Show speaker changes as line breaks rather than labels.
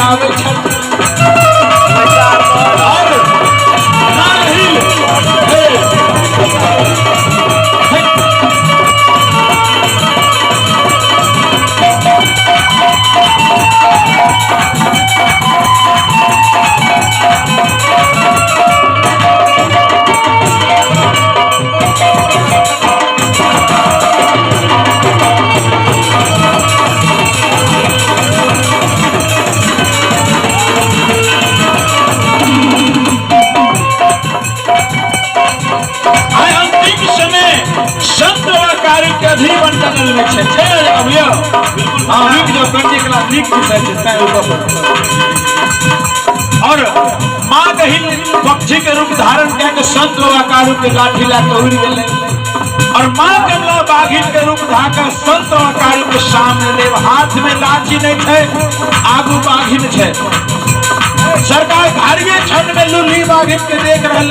आवे छल और नाहिल और माँ कहीं पक्षी के रूप धारण करके संत आकार के लाठी ला उड़ गए और माँ कमला बाघिन के रूप धाकर संत आकार के सामने ले हाथ में लाठी नहीं थे आगू बाघिन थे सरकार धार्मिक क्षण में लुल्ली बाघिन के देख रहे